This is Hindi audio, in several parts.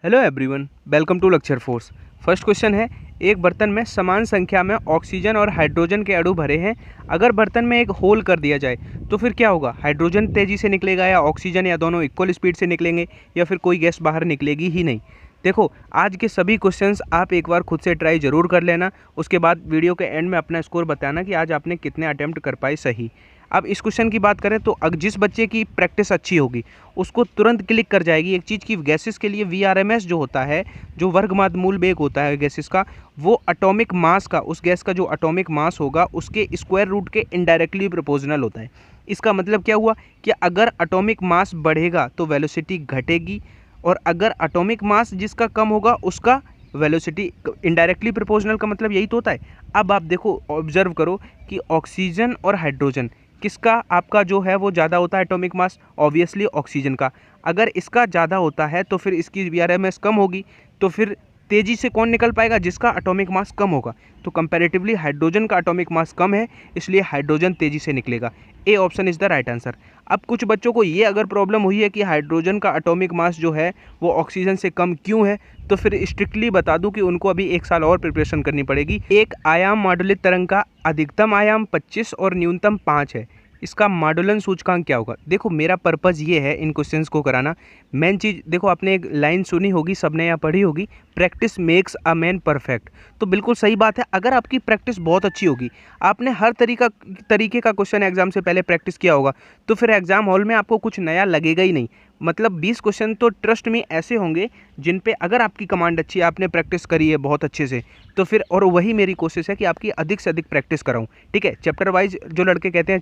Hello everyone, welcome to lecture force. First question है, एक बर्तन में समान संख्या में ऑक्सीजन और हाइड्रोजन के अणु भरे हैं। अगर बर्तन में एक होल कर दिया जाए तो फिर क्या होगा? हाइड्रोजन तेजी से निकलेगा या ऑक्सीजन, या दोनों इक्वल स्पीड से निकलेंगे, या फिर कोई गैस बाहर निकलेगी ही नहीं। देखो, आज के सभी क्वेश्चंस आप एक बार खुद से ट्राई जरूर कर लेना। उसके बाद वीडियो के एंड में अपना स्कोर बताना कि आज आपने कितने अटेम्प्ट कर पाए सही। अब इस क्वेश्चन की बात करें तो जिस बच्चे की प्रैक्टिस अच्छी होगी उसको तुरंत क्लिक कर जाएगी एक चीज़ की, गैसेस के लिए VRMS जो होता है, जो वर्गमाद मूल बेग होता है गैसेस का, वो एटॉमिक मास का, उस गैस का जो एटॉमिक मास होगा उसके स्क्वायर रूट के इनडायरेक्टली प्रोपोर्शनल होता है। इसका मतलब क्या हुआ कि अगर एटॉमिक मास बढ़ेगा तो वेलोसिटी घटेगी, और अगर एटॉमिक मास जिसका कम होगा उसका वेलोसिटी इनडायरेक्टली प्रोपोर्शनल का मतलब यही तो होता है। अब आप देखो, ऑब्जर्व करो कि ऑक्सीजन और हाइड्रोजन किसका आपका जो है वो ज़्यादा होता है एटॉमिक मास? ऑब्वियसली ऑक्सीजन का। अगर इसका ज़्यादा होता है तो फिर इसकी VRMS कम होगी, तो फिर तेज़ी से कौन निकल पाएगा? जिसका एटॉमिक मास कम होगा। तो कंपैरेटिवली हाइड्रोजन का एटॉमिक मास कम है, इसलिए हाइड्रोजन तेज़ी से निकलेगा। A option is the right answer. अब कुछ बच्चों को ये अगर प्रॉब्लम हुई है कि हाइड्रोजन का एटॉमिक मास जो है वो ऑक्सीजन से कम क्यों है, तो फिर स्ट्रिक्टली बता दूं कि उनको अभी 1 साल और प्रिपरेशन करनी पड़ेगी। एक आयाम मॉडुलित तरंग का अधिकतम आयाम 25 और न्यूनतम 5 है। इसका मॉडुलन सूचकांक क्या होगा? देखो, मेरा पर्पज़ ये है इन क्वेश्चंस को कराना। मेन चीज़ देखो, आपने एक लाइन सुनी होगी, सबने या पढ़ी होगी, practice makes a man perfect. तो बिल्कुल सही बात है। अगर आपकी प्रैक्टिस बहुत अच्छी होगी, आपने हर तरीके का क्वेश्चन एग्जाम से पहले प्रैक्टिस किया होगा, तो फिर एग्जाम हॉल में आपको कुछ नया लगेगा ही नहीं। मतलब 20 क्वेश्चन तो ट्रस्ट में ऐसे होंगे जिन पे अगर आपकी कमांड अच्छी है, आपने प्रैक्टिस करी है बहुत अच्छे से, तो फिर, और वही मेरी कोशिश है कि आपकी अधिक से अधिक प्रैक्टिस कराऊं। ठीक है, चैप्टर वाइज जो लड़के कहते हैं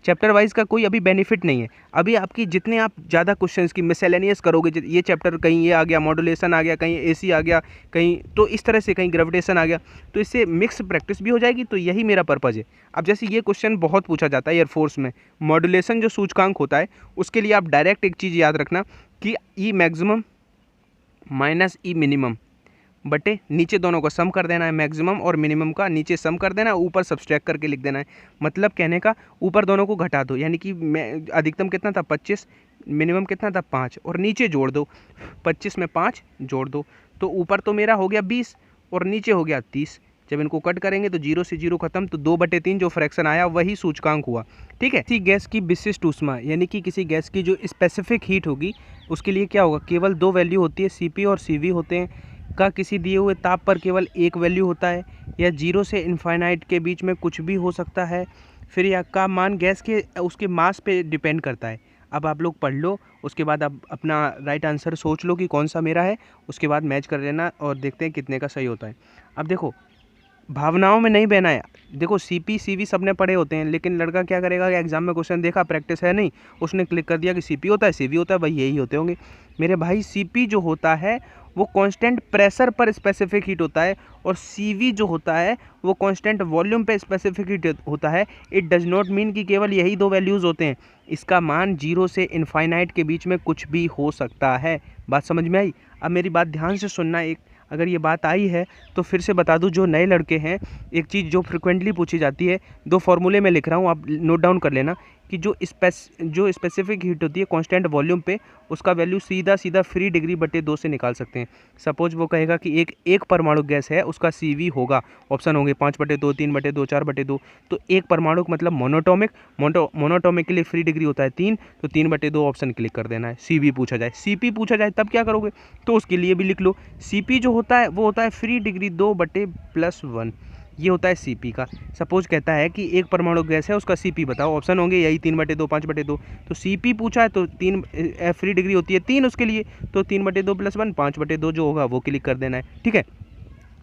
चैप्टर वाइज का कोई अभी बेनिफिट नहीं है। अभी आपकी जितने आप ज़्यादा क्वेश्चंस की मिसलेनियस करोगे, ये चैप्टर कहीं ये आ गया, मॉड्यूलेशन आ गया, कहीं AC आ गया, कहीं तो इस तरह से, कहीं ग्रेविटेशन आ गया, तो इससे मिक्स प्रैक्टिस भी हो जाएगी। तो यही मेरा पर्पज़ है। अब जैसे ये क्वेश्चन बहुत पूछा जाता है एयरफोर्स में, मॉड्यूलेशन जो सूचकांक होता है उसके लिए आप डायरेक्ट एक चीज़ याद रखना कि E maximum minus E minimum बटे नीचे दोनों को सम कर देना है, मैक्सिमम और मिनिमम का नीचे सम कर देना है, ऊपर सब्सट्रैक्ट करके लिख देना है। मतलब कहने का, ऊपर दोनों को घटा दो, यानी कि अधिकतम कितना था 25, मिनिमम कितना था 5, और नीचे जोड़ दो, 25 में 5 जोड़ दो, तो ऊपर तो मेरा हो गया 20 और नीचे हो गया 30। जब इनको कट करेंगे तो 0 से 0 खत्म, तो 2/3 जो फ्रैक्शन आया वही सूचकांक हुआ। ठीक है, किसी गैस की विशिष्ट ऊष्मा, यानी कि किसी गैस की जो स्पेसिफिक हीट होगी उसके लिए क्या होगा? केवल 2 वैल्यू होती है, CP और CV होते हैं। का किसी दिए हुए ताप पर केवल एक वैल्यू होता है, या 0 से इनफाइनाइट के बीच में कुछ भी हो सकता है। फिर या का मान गैस के उसके मास पे डिपेंड करता है। अब आप लोग पढ़ लो, उसके बाद आप अपना राइट आंसर सोच लो कि कौन सा मेरा है, उसके बाद मैच कर लेना और देखते हैं कितने का सही होता है। अब देखो, भावनाओं में नहीं बहना है। देखो, CP CV सबने पढ़े होते हैं, लेकिन लड़का क्या करेगा कि एग्जाम में क्वेश्चन देखा, प्रैक्टिस है नहीं, उसने क्लिक कर दिया कि CP होता है, CV होता है, भाई यही होते होंगे। मेरे भाई, CP जो होता है वो कांस्टेंट प्रेशर पर स्पेसिफिक हीट होता है, और CV जो होता है वो कांस्टेंट वॉल्यूम पे स्पेसिफिक हीट होता है। इट डज नॉट मीन कि केवल यही 2 वैल्यूज़ होते हैं। इसका मान 0 से इनफाइनाइट के बीच में कुछ भी हो सकता है। बात समझ में आई? अब मेरी बात ध्यान से सुनना। एक, अगर ये बात आई है तो फिर से बता दूं, जो नए लड़के हैं, एक चीज़ जो फ्रिक्वेंटली पूछी जाती है, 2 फॉर्मूले में लिख रहा हूँ, आप नोट डाउन कर लेना, कि जो स्पेसिफिक हीट होती है कांस्टेंट वॉल्यूम पे, उसका वैल्यू सीधा फ्री डिग्री बटे 2 से निकाल सकते हैं। सपोज वो कहेगा कि एक परमाणु गैस है, उसका CV होगा, ऑप्शन होंगे 5/2, 3/2, 4/2। तो एक परमाणु मतलब मोनोटॉमिक के लिए फ्री डिग्री होता है 3, तो 3/2 ऑप्शन क्लिक कर देना है। CV पूछा जाए, CP पूछा जाए तब क्या करोगे? तो उसके लिए भी लिख लो, CP जो होता है वो होता है फ्री डिग्री 2/+1, ये होता है CP का। सपोज कहता है कि एक परमाणु गैस है, उसका CP बताओ, ऑप्शन होंगे यही 3/2, 5/2। तो CP पूछा है तो 3 फ्री डिग्री होती है 3 उसके लिए, तो 3/2+1, 5/2 जो होगा वो क्लिक कर देना है। ठीक है,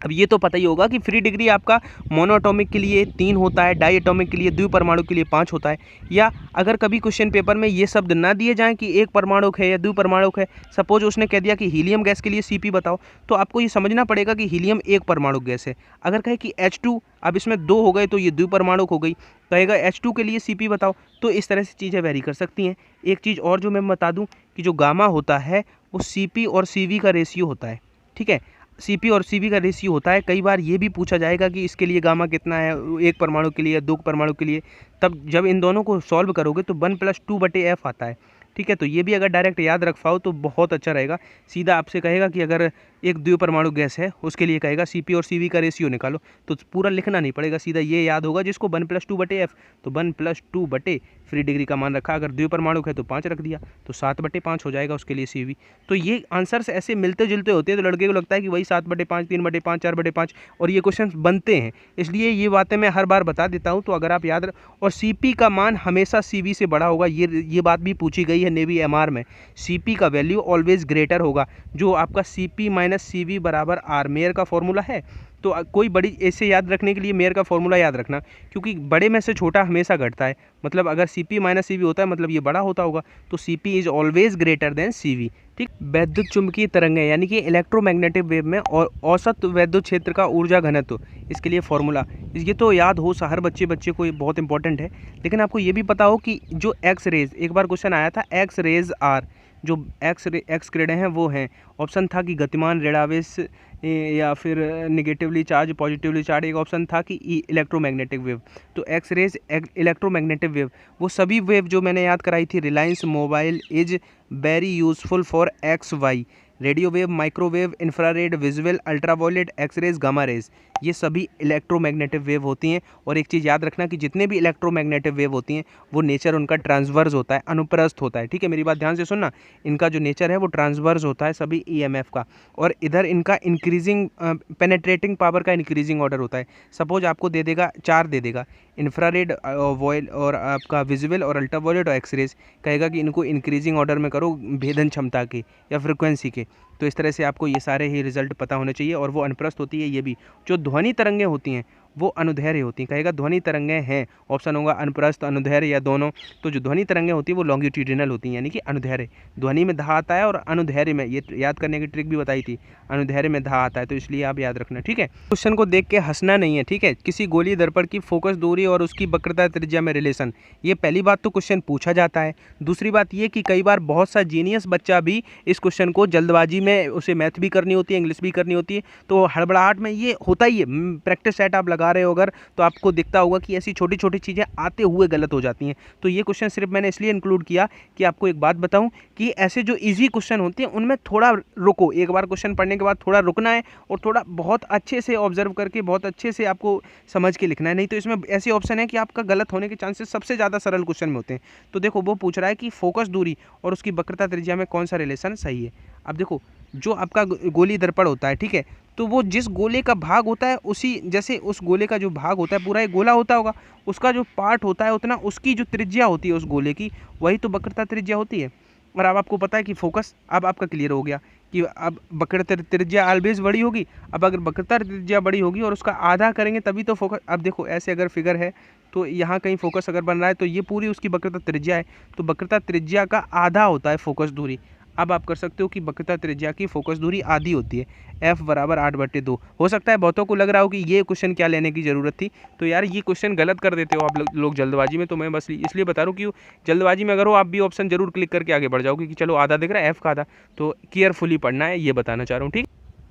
अब ये तो पता ही होगा कि फ्री डिग्री आपका मोनोएटॉमिक के लिए 3 होता है, डाई एटॉमिक के लिए, द्विपरमाणु के लिए 5 होता है। या अगर कभी क्वेश्चन पेपर में ये शब्द ना दिए जाएं कि एक परमाणुक है या द्विपरमाणुक है, सपोज उसने कह दिया कि हीलियम गैस के लिए CP बताओ, तो आपको ये समझना पड़ेगा कि हीलियम एक परमाणुक गैस है। अगर कहे कि H2, अब इसमें 2 हो गए तो ये द्विपरमाणुक हो गई, कहेगा H2 के लिए CP बताओ, तो इस तरह से चीज़ें वेरी कर सकती हैं। एक चीज़ और जो मैं बता दूँ कि जो गामा होता है वो CP और CV का रेशियो होता है। ठीक है, CP और CV का रेशियो होता है। कई बार ये भी पूछा जाएगा कि इसके लिए गामा कितना है, एक परमाणु के लिए, 2 परमाणु के लिए। तब जब इन दोनों को सॉल्व करोगे तो 1+2/F आता है। ठीक है। तो ये भी अगर डायरेक्ट याद रख पाओ तो बहुत अच्छा रहेगा। सीधा आपसे कहेगा कि अगर एक द्विपरमाणु गैस है उसके लिए कहेगा Cp और Cv का रेशियो निकालो, तो पूरा लिखना नहीं पड़ेगा, सीधा ये याद होगा जिसको 1+2/f, तो 1+2 फ्री डिग्री का मान रखा, अगर द्विपरमाणु है तो 5 रख दिया, तो 7/5 हो जाएगा उसके लिए Cv। तो ये आंसर्स ऐसे मिलते जुलते होते हैं, तो लड़के को लगता है कि वही 7/5, 3/5, 4/5 और ये क्वेश्चन बनते हैं, इसलिए ये बातें मैं हर बार बता देता हूँ। तो अगर आप याद और Cp का मान हमेशा Cv से बड़ा होगा, ये बात भी पूछी गई है नेवी MR में। Cp का वैल्यू ऑलवेज ग्रेटर होगा, जो आपका Cp - Cv = R मेयर का फॉर्मूला है। तो कोई बड़ी ऐसे याद रखने के लिए मेयर का फॉर्मूला याद रखना, क्योंकि बड़े में से छोटा हमेशा घटता है, मतलब अगर Cp - Cv होता है मतलब ये बड़ा होता होगा, तो Cp is always greater than Cv। ठीक। वैद्युत चुंबकीय तरंगें यानी कि इलेक्ट्रोमैग्नेटिक वेव में और औसत वैद्युत क्षेत्र का ऊर्जा घनत्व, इसके लिए फॉर्मूला, ये तो याद हो हर बच्चे को, ये बहुत इंपॉर्टेंट है। लेकिन आपको ये भी पता हो कि जो एक्स रेज, एक बार क्वेश्चन आया था, एक्स रेज आर, जो एक्स किरणें हैं वो हैं, ऑप्शन था कि गतिमान ऋणावेश या फिर निगेटिवली चार्ज पॉजिटिवली चार्ज, एक ऑप्शन था कि इलेक्ट्रोमैग्नेटिक वेव। तो एक्स रेज इलेक्ट्रोमैग्नेटिक वेव, वो सभी वेव जो मैंने याद कराई थी, Reliance mobile is very useful for XY, radio wave, microwave, infrared, visual, ultraviolet, X rays, gamma rays, ये सभी इलेक्ट्रोमैग्नेटिक वेव होती हैं। और एक चीज़ याद रखना कि जितने भी इलेक्ट्रोमैग्नेटिक वेव होती हैं वो नेचर उनका ट्रांसवर्स होता है, अनुप्रस्थ होता है। ठीक है, मेरी बात ध्यान से सुनना, इनका जो नेचर है वो ट्रांसवर्स होता है सभी EMF का, और इधर इनका इंक्रीजिंग पेनेट्रेटिंग पावर का इंक्रीजिंग ऑर्डर होता है। सपोज आपको दे देगा 4 दे देगा, इंफ्रारेड, वॉयल और आपका विजुअल और अल्ट्रावायलेट और एक्सरेज, कहेगा कि इनको इंक्रीजिंग ऑर्डर में करो भेदन क्षमता के या फ्रिक्वेंसी के। तो इस तरह से आपको ये सारे ही रिजल्ट पता होने चाहिए। और वो अनुप्रस्थ होती है, ये भी जो ध्वनि तरंगें होती हैं वो अनुदैर्ध्य होती हैं, कहेगा ध्वनि तरंगें हैं, ऑप्शन होगा अनुप्रस्थ, अनुदैर्ध्य या दोनों। तो जो ध्वनि तरंगें होती है वो लॉन्गिट्यूडिनल होती हैं, यानी कि अनुदैर्ध्य, ध्वनि में धा आता है और अनुदैर्ध्य में, ये याद करने की ट्रिक भी बताई थी, अनुदैर्ध्य में धा आता है, तो इसलिए आप याद रखना। ठीक है, क्वेश्चन को देख के हंसना नहीं है। ठीक है, किसी गोलीय दर्पण की फोकस दूरी और उसकी वक्रता त्रिज्या में रिलेशन, ये पहली बात तो क्वेश्चन पूछा जाता है। दूसरी बात ये कि कई बार बहुत सा जीनियस बच्चा भी इस क्वेश्चन को जल्दबाजी में, उसे मैथ भी करनी होती है, इंग्लिश भी करनी होती है, तो हड़बड़ाहट में ये होता ही है। प्रैक्टिस सेट आप लगा रहे हो अगर, तो आपको दिखता होगा कि ऐसी छोटी छोटी चीज़ें आते हुए गलत हो जाती हैं। तो ये क्वेश्चन सिर्फ मैंने इसलिए इंक्लूड किया कि आपको एक बात बताऊं कि ऐसे जो इजी क्वेश्चन होते हैं उनमें थोड़ा रुको, एक बार क्वेश्चन पढ़ने के बाद थोड़ा रुकना है और थोड़ा बहुत अच्छे से ऑब्जर्व करके बहुत अच्छे से आपको समझ के लिखना है। नहीं तो इसमें ऐसे ऑप्शन है कि आपका गलत होने के चांसेस सबसे ज़्यादा सरल क्वेश्चन में होते हैं। तो देखो, वो पूछ रहा है कि फोकस दूरी और उसकी वक्रता त्रिज्या में कौन सा रिलेशन सही है। अब देखो, जो आपका गोली दर्पण होता है, ठीक है, तो वो जिस गोले का भाग होता है उसी, जैसे उस गोले का जो भाग होता है पूरा एक गोला होता होगा, उसका जो पार्ट होता है उतना उसकी जो त्रिज्या होती है उस गोले की, वही तो वक्रता त्रिज्या होती है। और अब आपको पता है कि फोकस, अब आपका क्लियर हो गया कि अब वक्रता त्रिज्या ऑलवेज बड़ी होगी। अब अगर वक्रता त्रिज्या बड़ी होगी और उसका आधा करेंगे तभी तो फोकस, अब देखो ऐसे अगर फिगर है तो यहाँ कहीं फोकस अगर बन रहा है तो ये पूरी उसकी वक्रता त्रिज्या है, तो वक्रता त्रिज्या का आधा होता है फोकस दूरी। अब आप कर सकते हो कि वक्रता त्रिज्या की फोकस दूरी आधी होती है, F = 8/2। हो सकता है बहुतों को लग रहा हो कि ये क्वेश्चन क्या लेने की ज़रूरत थी, तो यार ये क्वेश्चन गलत कर देते हो आप लोग जल्दबाजी में। तो मैं बस इसलिए बता रहा हूँ कि जल्दबाजी में अगर हो आप भी ऑप्शन जरूर क्लिक करके आगे बढ़ जाओगे कि चलो आधा दिख रहा है F का आधा, तो केयरफुली पढ़ना है, ये बताना चाह रहा हूँ। ठीक,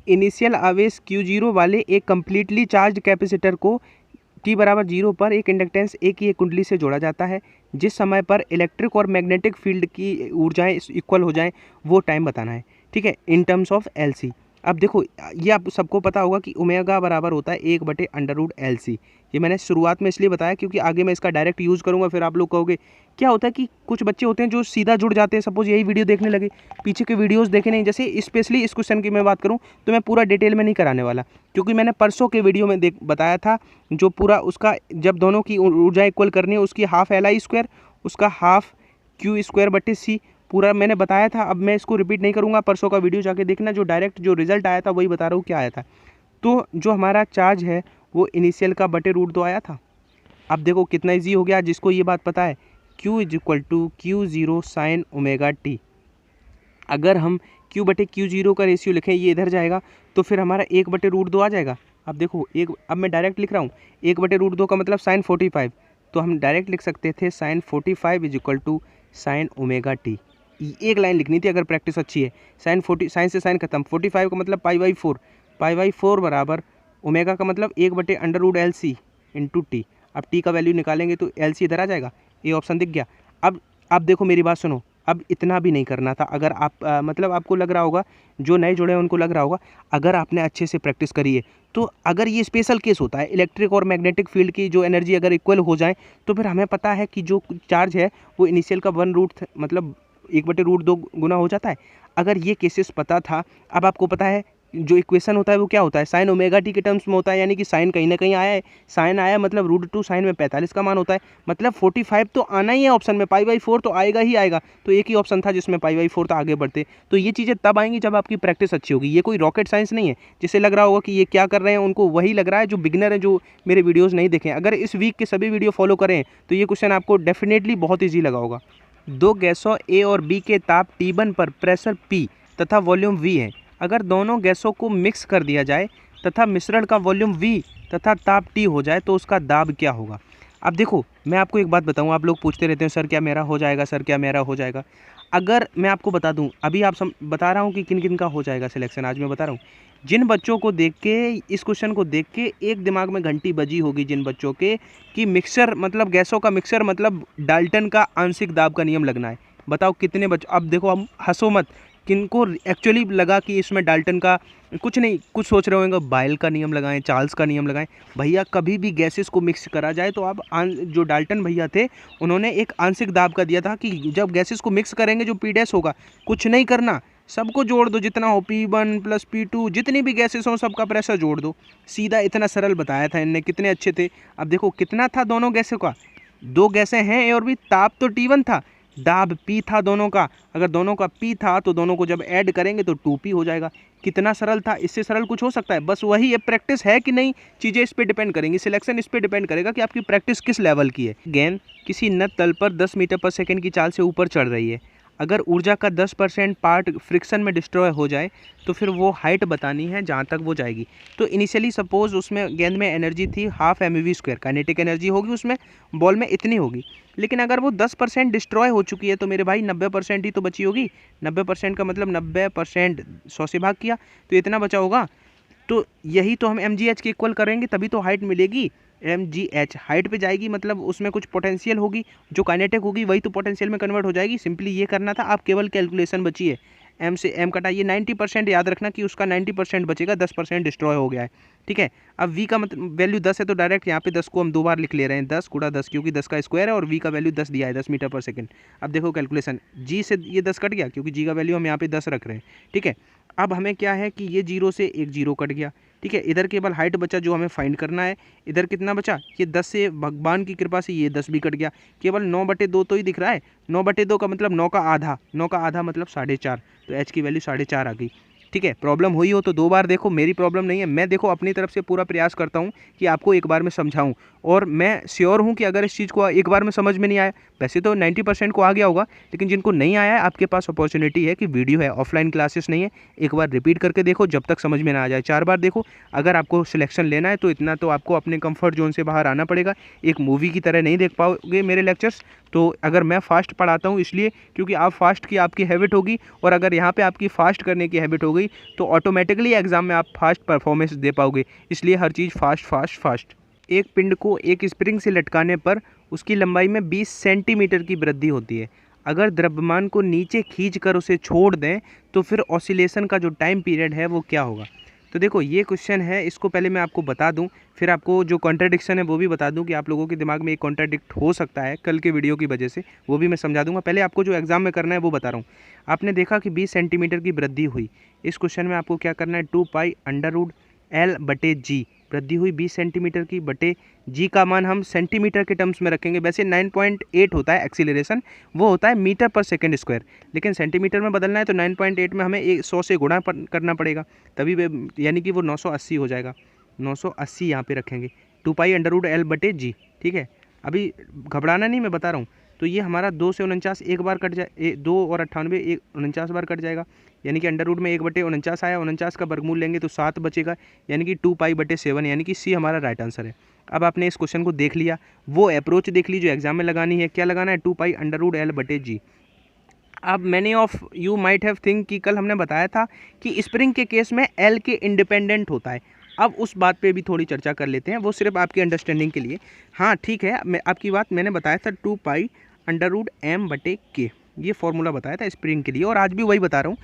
इनिशियल आवेश Q0 वाले एक कम्प्लीटली चार्ज कैपेसिटर को t = 0 पर एक इंडक्टेंस A की एक कुंडली से जोड़ा जाता है। जिस समय पर इलेक्ट्रिक और मैग्नेटिक फील्ड की ऊर्जाएं इक्वल हो जाएं वो टाइम बताना है। ठीक है, इन टर्म्स ऑफ LC। अब देखो, ये आप सबको पता होगा कि ओमेगा बराबर होता है 1/√LC। ये मैंने शुरुआत में इसलिए बताया क्योंकि आगे मैं इसका डायरेक्ट यूज़ करूँगा, फिर आप लोग कहोगे क्या होता है कि कुछ बच्चे होते हैं जो सीधा जुड़ जाते हैं, सपोज यही वीडियो देखने लगे, पीछे के वीडियोस देखे नहीं। जैसे स्पेशली इस क्वेश्चन की मैं बात करूं तो मैं पूरा डिटेल में नहीं कराने वाला, क्योंकि मैंने परसों के वीडियो में बताया था जो पूरा उसका, जब दोनों की ऊर्जा इक्वल करनी है उसकी हाफ Li², उसका हाफ Q²/C पूरा मैंने बताया था। अब मैं इसको रिपीट नहीं करूँगा, परसों का वीडियो जाके देखना, जो डायरेक्ट जो रिजल्ट आया था वही बता रहा हूँ क्या आया था। तो जो हमारा चार्ज है वो इनिशियल का √2 आया था। अब देखो कितना ईजी हो गया, जिसको ये बात पता है Q = Q0 sin ω/t। अगर हम Q/Q0 का रेशियो लिखें, ये इधर जाएगा तो फिर हमारा 1/√2 आ जाएगा। अब देखो अब मैं डायरेक्ट लिख रहा हूँ, 1/√2 का मतलब sin 45, तो हम डायरेक्ट लिख सकते थे sin 45 = sin ω/t। एक लाइन लिखनी थी अगर प्रैक्टिस अच्छी है। साइन से साइन खत्म, 45 का मतलब π/4, π/4 बराबर ओमेगा का मतलब 1/√LC × t। अब t का वैल्यू निकालेंगे तो LC इधर आ जाएगा, ये ऑप्शन दिख गया। अब देखो मेरी बात सुनो, अब इतना भी नहीं करना था। अगर आप मतलब आपको लग रहा होगा, जो नए जुड़े हैं उनको लग रहा होगा, अगर आपने अच्छे से प्रैक्टिस करी है तो अगर ये स्पेशल केस होता है, इलेक्ट्रिक और मैग्नेटिक फील्ड की जो एनर्जी अगर इक्वल हो जाए तो फिर हमें पता है कि जो चार्ज है वो इनिशियल का 1 मतलब 1/√2 गुना हो जाता है। अगर ये केसेस पता था, अब आपको पता है जो इक्वेशन होता है वो क्या होता है, साइन ओमेगा टी के टर्म्स में होता है, यानी कि साइन कहीं ना कहीं आया है, साइन आया मतलब √2 साइन में 45 का मान होता है, मतलब 45 तो आना ही है ऑप्शन में, π/4 तो आएगा ही आएगा। तो एक ही ऑप्शन था जिसमें π/4 था, आगे बढ़ते। तो ये चीज़ें तब आएंगी जब आपकी प्रैक्टिस अच्छी होगी। ये कोई रॉकेट साइंस नहीं है, जिससे लग रहा होगा कि ये क्या कर रहे हैं, उनको वही लग रहा है जो बिगिनर है, जो मेरे वीडियोज़ नहीं देखें। अगर इस वीक के सभी वीडियो फॉलो करें तो ये क्वेश्चन आपको डेफिनेटली बहुत ईजी लगा होगा। दो गैसों ए और बी के ताप T1 पर प्रेशर P तथा वॉल्यूम V है। अगर दोनों गैसों को मिक्स कर दिया जाए तथा मिश्रण का वॉल्यूम V तथा ताप T हो जाए तो उसका दाब क्या होगा। अब देखो, मैं आपको एक बात बताऊं, आप लोग पूछते रहते हैं सर क्या मेरा हो जाएगा, सर क्या मेरा हो जाएगा। अगर मैं आपको बता दूं, अभी बता रहा हूं कि किन किन का हो जाएगा सिलेक्शन, आज मैं बता रहा हूं। जिन बच्चों को देख के, इस क्वेश्चन को देख के एक दिमाग में घंटी बजी होगी, जिन बच्चों के कि मिक्सर मतलब गैसों का मिक्सर मतलब डाल्टन का आंशिक दाब का नियम लगना है। बताओ कितने बच्चों, अब देखो, अब हंसो मत, किनको एक्चुअली लगा कि इसमें डाल्टन का कुछ नहीं, कुछ सोच रहे होंगे बायल का नियम लगाएं, चार्ल्स का नियम लगाएं। भैया कभी भी गैसेस को मिक्स करा जाए तो आप जो डाल्टन भैया थे उन्होंने एक आंशिक दाब का दिया था कि जब गैसेस को मिक्स करेंगे जो P डैश होगा, कुछ नहीं करना, सबको जोड़ दो, जितना हो P1 + P2, जितनी भी गैसेस हो सबका प्रेशर जोड़ दो। सीधा इतना सरल बताया था इनने, कितने अच्छे थे। अब देखो कितना था दोनों गैसों का, दो गैसें हैं और भी, ताप तो T1 था, दाब P था दोनों का। अगर दोनों का P था तो दोनों को जब ऐड करेंगे तो 2P हो जाएगा। कितना सरल था, इससे सरल कुछ हो सकता है। बस वही है, प्रैक्टिस है कि नहीं, चीज़ें इस पे डिपेंड करेंगी, सिलेक्शन इस पे डिपेंड करेगा कि आपकी प्रैक्टिस किस लेवल की है। गेंद किसी नत तल पर 10 मीटर पर सेकंड की चाल से ऊपर चढ़ रही है। अगर ऊर्जा का 10% पार्ट फ्रिक्शन में डिस्ट्रॉय हो जाए तो फिर वो हाइट बतानी है जहाँ तक वो जाएगी। तो इनिशियली सपोज उसमें गेंद में एनर्जी थी 1/2 mv², काइनेटिक एनर्जी होगी उसमें, बॉल में इतनी होगी। लेकिन अगर वो 10% डिस्ट्रॉय हो चुकी है तो मेरे भाई 90% ही तो बची होगी। 90% का मतलब 90% 100 से भाग किया तो इतना बचा होगा। तो यही तो हम mgh के इक्वल करेंगे तभी तो हाइट मिलेगी। mgh हाइट पे जाएगी, मतलब उसमें कुछ पोटेंशियल होगी, जो काइनेटिक होगी वही तो पोटेंशियल में कन्वर्ट हो जाएगी। सिंपली ये करना था, आप केवल कैलकुलेशन बची है, m से m कटाइए। 90% याद रखना कि उसका 90% बचेगा, 10% डिस्ट्रॉय हो गया है, ठीक है। अब v का मतलब वैल्यू 10 है तो डायरेक्ट यहाँ पे 10 को हम 2 बार लिख ले रहे हैं, 10 × 10, क्योंकि 10 का स्क्वायर है और v का वैल्यू 10 दिया है, 10 मीटर पर सेकंड। अब देखो कैलकुलेशन, g से ये 10 कट गया क्योंकि g का वैल्यू हम यहाँ पे 10 रख रहे हैं, ठीक है। अब हमें क्या है कि ये 0 से एक 0 कट गया, ठीक है। इधर केवल हाइट बचा जो हमें फाइंड करना है। इधर कितना बचा, ये 10 से भगवान की कृपा से ये 10 भी कट गया, केवल 9/2 तो ही दिख रहा है। 9/2 का मतलब 9 का आधा, 9 का आधा मतलब 4.5, तो h की वैल्यू 4.5 आ गई, ठीक है। प्रॉब्लम हुई हो तो 2 बार देखो, मेरी प्रॉब्लम नहीं है। मैं देखो अपनी तरफ से पूरा प्रयास करता हूँ कि आपको एक बार में समझाऊँ, और मैं श्योर हूँ कि अगर इस चीज़ को एक बार में समझ में नहीं आया, वैसे तो 90% को आ गया होगा, लेकिन जिनको नहीं आया है आपके पास अपॉर्चुनिटी है कि वीडियो है, ऑफलाइन क्लासेस नहीं है, एक बार रिपीट करके देखो जब तक समझ में ना आ जाए। 4 बार देखो। अगर आपको सिलेक्शन लेना है तो इतना तो आपको अपने कंफर्ट जोन से बाहर आना पड़ेगा। एक मूवी की तरह नहीं देख पाओगे मेरे लेक्चर्स। तो अगर मैं फ़ास्ट पढ़ाता हूँ इसलिए क्योंकि आप फास्ट की आपकी हैबिट होगी, और अगर यहाँ पे आपकी फ़ास्ट करने की हैबिट हो गई तो ऑटोमेटिकली एग्ज़ाम में आप फास्ट परफॉर्मेंस दे पाओगे। इसलिए हर चीज़ फास्ट फास्ट फास्ट। एक पिंड को एक स्प्रिंग से लटकाने पर उसकी लंबाई में 20 सेंटीमीटर की वृद्धि होती है। अगर द्रव्यमान को नीचे खींचकर उसे छोड़ दें तो फिर ऑसिलेशन का जो टाइम पीरियड है वो क्या होगा। तो देखो ये क्वेश्चन है, इसको पहले मैं आपको बता दूं, फिर आपको जो कॉन्ट्राडिक्शन है वो भी बता दूं कि आप लोगों के दिमाग में एक कॉन्ट्राडिक्ट हो सकता है कल के वीडियो की वजह से, वो भी मैं समझा दूंगा। पहले आपको जो एग्जाम में करना है वो बता रहा हूँ। आपने देखा कि 20 सेंटीमीटर की वृद्धि हुई। इस क्वेश्चन में आपको क्या करना है, 2π√L/g वृद्धि हुई 20 सेंटीमीटर की, बटे जी का मान हम सेंटीमीटर के टर्म्स में रखेंगे। वैसे 9.8 होता है एक्सीलरेशन, वो होता है मीटर पर सेकंड स्क्वायर, लेकिन सेंटीमीटर में बदलना है तो 9.8 में हमें 100 से गुणा करना पड़ेगा, तभी यानी कि वो 980 हो जाएगा। 980 यहाँ पे रखेंगे, 2π√L/g, ठीक है। अभी घबराना नहीं, मैं बता रहा हूँ। तो ये हमारा 2 से 49 एक बार कट जाए, 2 और 98 49 बार कट जाएगा, यानी कि अंडर रूट में 1/49 आया, 49 का वर्गमूल लेंगे तो 7 बचेगा, यानी कि 2π/7, यानी कि सी हमारा राइट आंसर है। अब आपने इस क्वेश्चन को देख लिया, वो अप्रोच देख ली जो एग्जाम में लगानी है। क्या लगाना है, 2π√L/g। अब many of you might have think कि कल हमने बताया था कि स्प्रिंग के केस में एल के इंडिपेंडेंट होता है। अब उस बात पे भी थोड़ी चर्चा कर लेते हैं, वो सिर्फ आपकी अंडरस्टैंडिंग के लिए। हाँ ठीक है, मैं आपकी बात मैंने बताया था 2π√m/k, ये फॉर्मूला बताया था स्प्रिंग के लिए और आज भी वही बता रहा हूँ।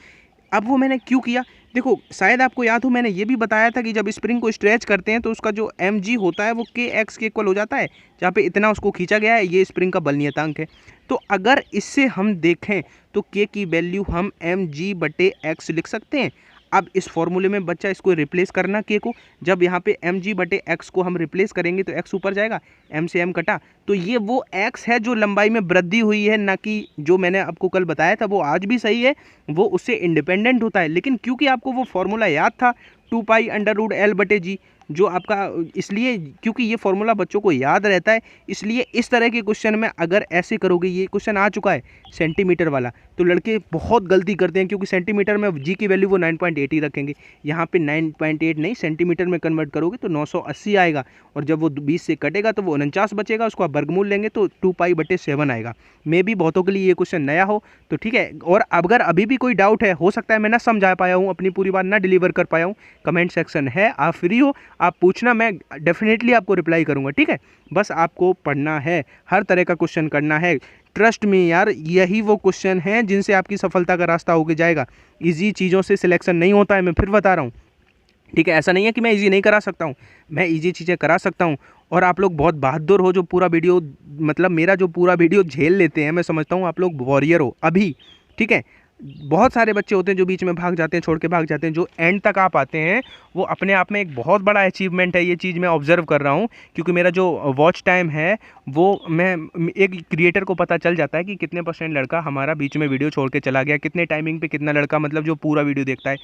अब वो मैंने क्यों किया, देखो शायद आपको याद हो मैंने ये भी बताया था कि जब स्प्रिंग को स्ट्रेच करते हैं तो उसका जो mg होता है वो kx के इक्वल हो जाता है, जहाँ पे इतना उसको खींचा गया है, ये स्प्रिंग का बल नियतांक है। तो अगर इससे हम देखें तो k की वैल्यू हम mg/x लिख सकते हैं। अब इस फॉर्मूले में बच्चा इसको रिप्लेस करना k को, जब यहाँ पे mg/x को हम रिप्लेस करेंगे तो x ऊपर जाएगा, m से m कटा, तो ये वो x है जो लंबाई में वृद्धि हुई है, ना कि जो मैंने आपको कल बताया था वो आज भी सही है, वो उससे इंडिपेंडेंट होता है। लेकिन क्योंकि आपको वो फॉर्मूला याद था 2π√L/g जो आपका, इसलिए क्योंकि ये फॉर्मूला बच्चों को याद रहता है, इसलिए इस तरह के क्वेश्चन में अगर ऐसे करोगे, ये क्वेश्चन आ चुका है सेंटीमीटर वाला, तो लड़के बहुत गलती करते हैं क्योंकि सेंटीमीटर में जी की वैल्यू वो 9.8 ही रखेंगे। यहाँ पे 9.8 नहीं, सेंटीमीटर में कन्वर्ट करोगे तो 980 आएगा, और जब वो 20 से कटेगा तो वो 49 बचेगा, उसको आप वर्गमूल लेंगे तो 2π/7 आएगा। मे भी बहुतों के लिए ये क्वेश्चन नया हो, तो ठीक है। और अगर अभी भी कोई डाउट है, हो सकता है मैं ना समझा पाया हूँ, अपनी पूरी बात ना डिलीवर कर पाया हूँ, कमेंट सेक्शन है, आप फ्री हो, आप पूछना, मैं डेफिनेटली आपको रिप्लाई करूँगा, ठीक है। बस आपको पढ़ना है, हर तरह का क्वेश्चन करना है, ट्रस्ट में यार, यही वो क्वेश्चन हैं जिनसे आपकी सफलता का रास्ता होके जाएगा। इजी चीज़ों से सिलेक्शन नहीं होता है, मैं फिर बता रहा हूँ, ठीक है। ऐसा नहीं है कि मैं इजी नहीं करा सकता हूँ, मैं इजी चीज़ें करा सकता हूँ। और आप लोग बहुत बहादुर हो जो पूरा वीडियो, मतलब मेरा जो पूरा वीडियो झेल लेते हैं, मैं समझता हूँ आप लोग वॉरियर हो अभी, ठीक है। बहुत सारे बच्चे होते हैं जो बीच में भाग जाते हैं, छोड़ के भाग जाते हैं, जो एंड तक आ पाते हैं वो अपने आप में एक बहुत बड़ा अचीवमेंट है। ये चीज़ मैं ऑब्जर्व कर रहा हूँ, क्योंकि मेरा जो वॉच टाइम है वो, मैं एक क्रिएटर को पता चल जाता है कि कितने % लड़का हमारा बीच में वीडियो छोड़ के चला गया, कितने टाइमिंग पे कितना लड़का मतलब जो पूरा वीडियो देखता है।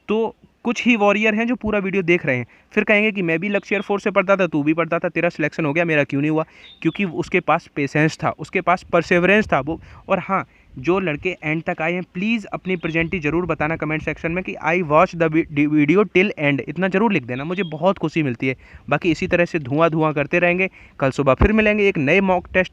तो कुछ ही वॉरियर हैं जो पूरा वीडियो देख रहे हैं, फिर कहेंगे कि मैं भी लक्ष्य फोर्स से पढ़ता था, तू भी पढ़ता था, तेरा सिलेक्शन हो गया, मेरा क्यों नहीं हुआ? क्योंकि उसके पास पेशेंस था, उसके पास परसेवरेंस था वो। और हाँ, जो लड़के एंड तक आए हैं, प्लीज़ अपनी प्रेजेंटी ज़रूर बताना कमेंट सेक्शन में कि I watch the video till and, इतना ज़रूर लिख देना, मुझे बहुत खुशी मिलती है। बाकी इसी तरह से धुआं करते रहेंगे, कल सुबह फिर मिलेंगे एक नए मॉक टेस्ट